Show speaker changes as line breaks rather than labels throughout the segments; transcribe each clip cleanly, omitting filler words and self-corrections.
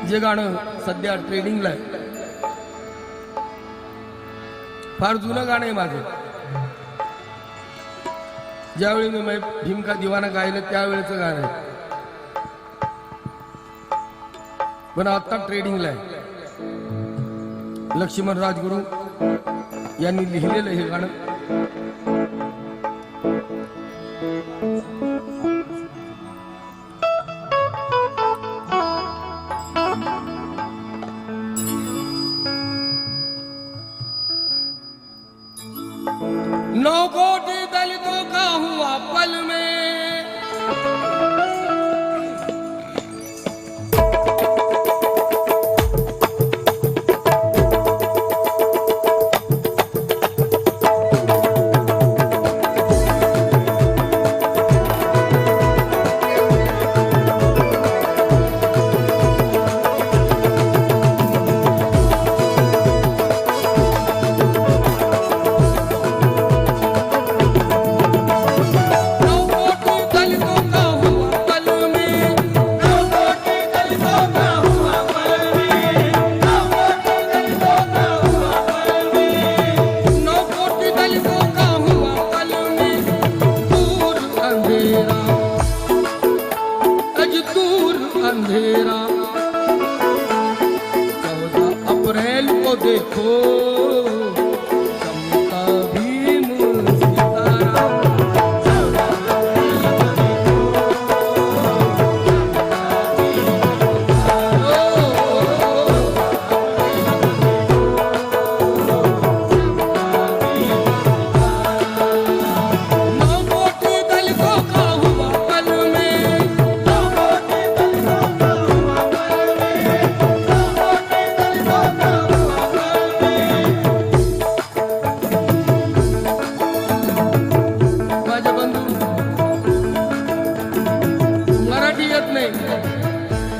जे गाणं सध्या ट्रेडिंगला आहे, फार जुनं गाणं आहे माझं. ज्यावेळी मी भीम का दिवाना गायलं त्यावेळेचं गाणं आहे, पण आता ट्रेडिंगला आहे. लक्ष्मण राजगुरू यांनी लिहिलेलं हे गाणं. नौ कोटि दलितों का हुआ पल में अंधेरा 14 अप्रैल को देखो चमका भीम सितारा.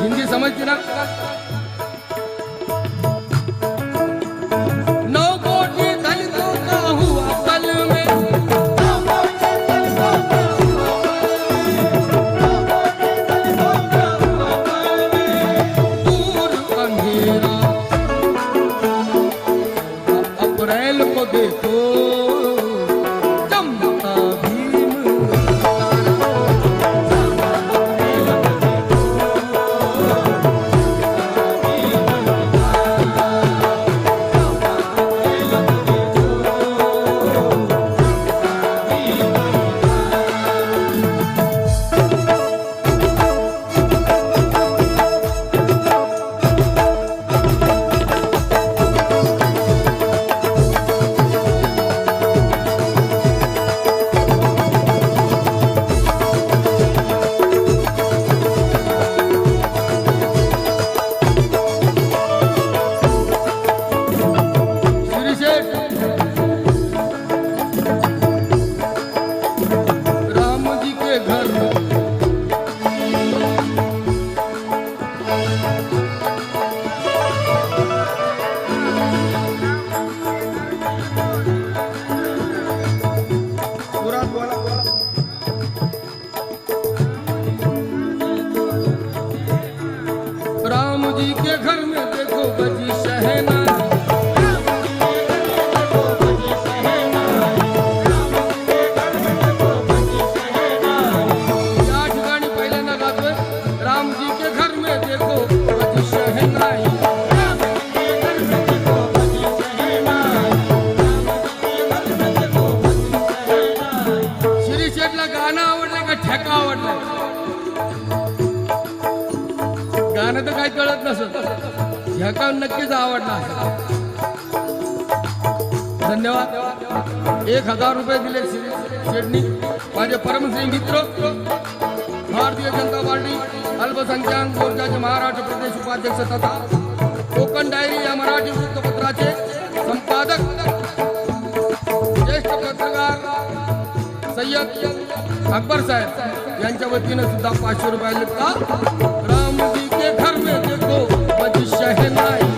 हिंदी समझती ना. 9 कोटि दलितों का हुआ पल में, दूर अंधेरा अप्रैल को देखो चमका भीम राम जी के घर में देखो बजी शहनाई. या ठिकाणी पहिल्यांदा गातोय राम जी के घर में देखो बजी शहनाई. श्री शेठला गाणं आवडलं का ठेका आवडला? गाणं तर काही कळत नसत, ह्या नक्कीच आवडला. धन्यवाद. 1000 रुपये दिले शेठनी. माझे परमश्री मित्र भारतीय जनता पार्टी अल्पसंख्याक मोर्चाचे महाराष्ट्र प्रदेश उपाध्यक्ष तथा कोकण डायरी या मराठी वृत्तपत्राचे संपादक ज्येष्ठ पत्रकार सय्यद अकबर साहेब यांच्या वतीने सुद्धा 500 रुपये लिखता. राम जी के घर में देखो बजी शहनाई.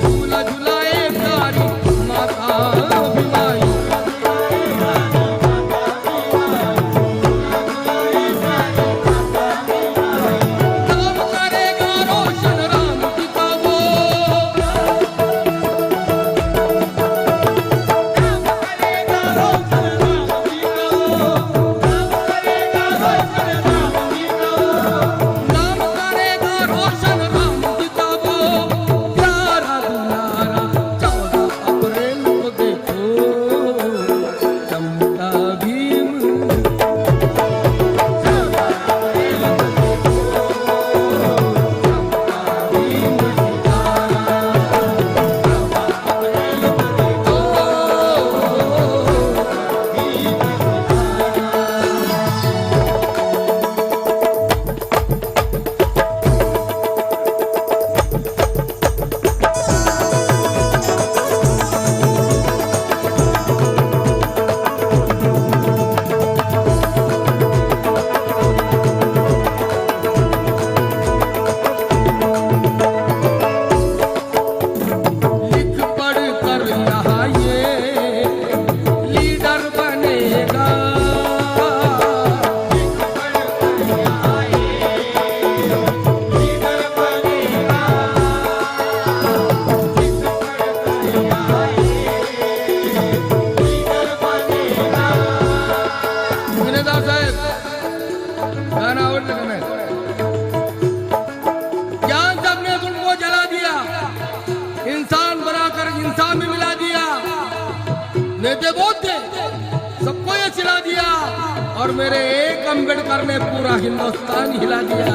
झूला झुलाए प्यारी माता नेते बहुत थे, सबको ये सिला दिया, और मेरे एक अम्बेडकर ने पूरा हिंदुस्तान हिला दिया।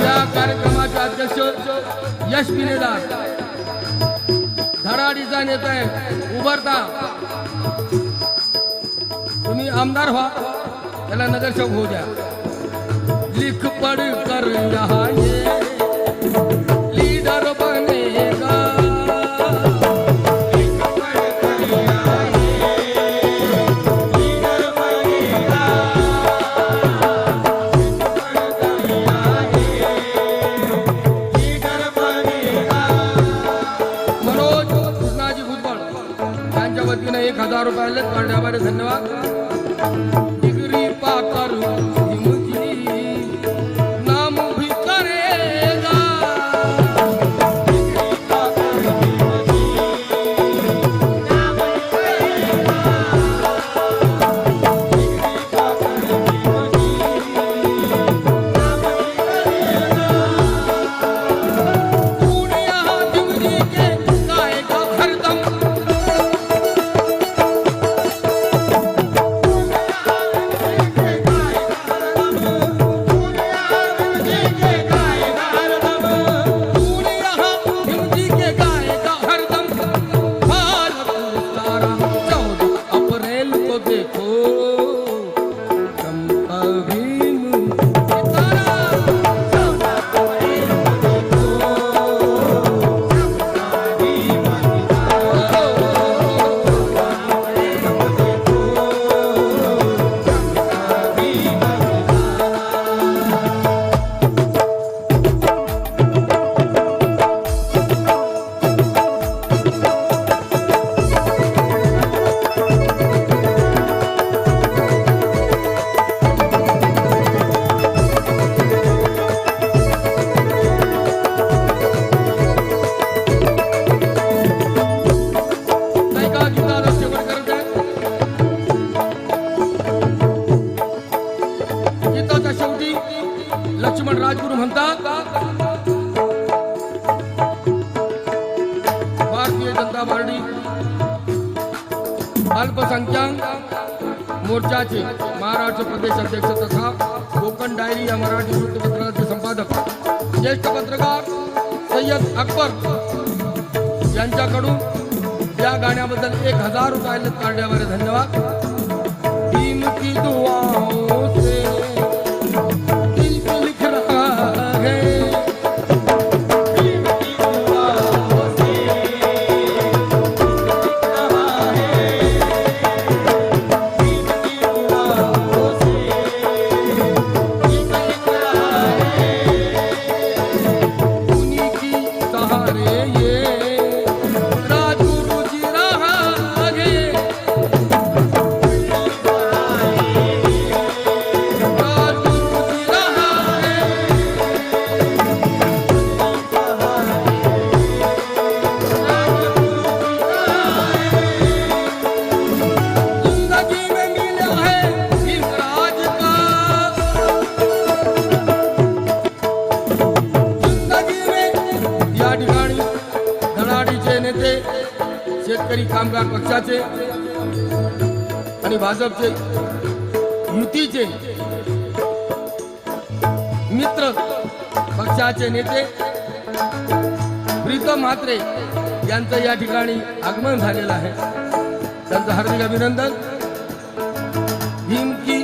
या कार्यक्रमाचे अध्यक्ष यश बिनेदार, धडाडीचा नेता आहे, उभरता तुम्ही आमदार व्हा, त्याला नगरसेवक होऊ द्या। लिख पढ़ कर यहाँ ये लीडर बनेगा, लिख पढ़ कर यहाँ ये लीडर बनेगा, लिख पढ़ कर यहाँ ये लीडर बनेगा। मनोज कृष्णाजी भुजबळ यांच्या वतीने 1000 रुपये आले, करण्याबारे धन्यवाद। डिग्री पाकर नाम भी करेगा, दुनिया जिंदगी के गाएगा हरदम, लक्ष्मण राजगुरू म्हणतात, भारतीय जनता पार्टी अल्पसंख्याक मोर्चाचे महाराष्ट्र प्रदेश अध्यक्ष तथा कोकण डायरी या मराठी वृत्तपत्राचे संपादक ज्येष्ठ पत्रकार सय्यद अकबर यांच्याकडून या गाण्याबद्दल 1000 रुपये काढण्याबारे धन्यवाद। भीम की दुआओं से शेतकरी कामगार पक्षाचे आणि भाजपचे युतीचे मित्र पक्षाचे नेते प्रीतम म्हात्रे यांचं या ठिकाणी आगमन झालेलं आहे, त्यांचं हार्दिक अभिनंदन। भीम की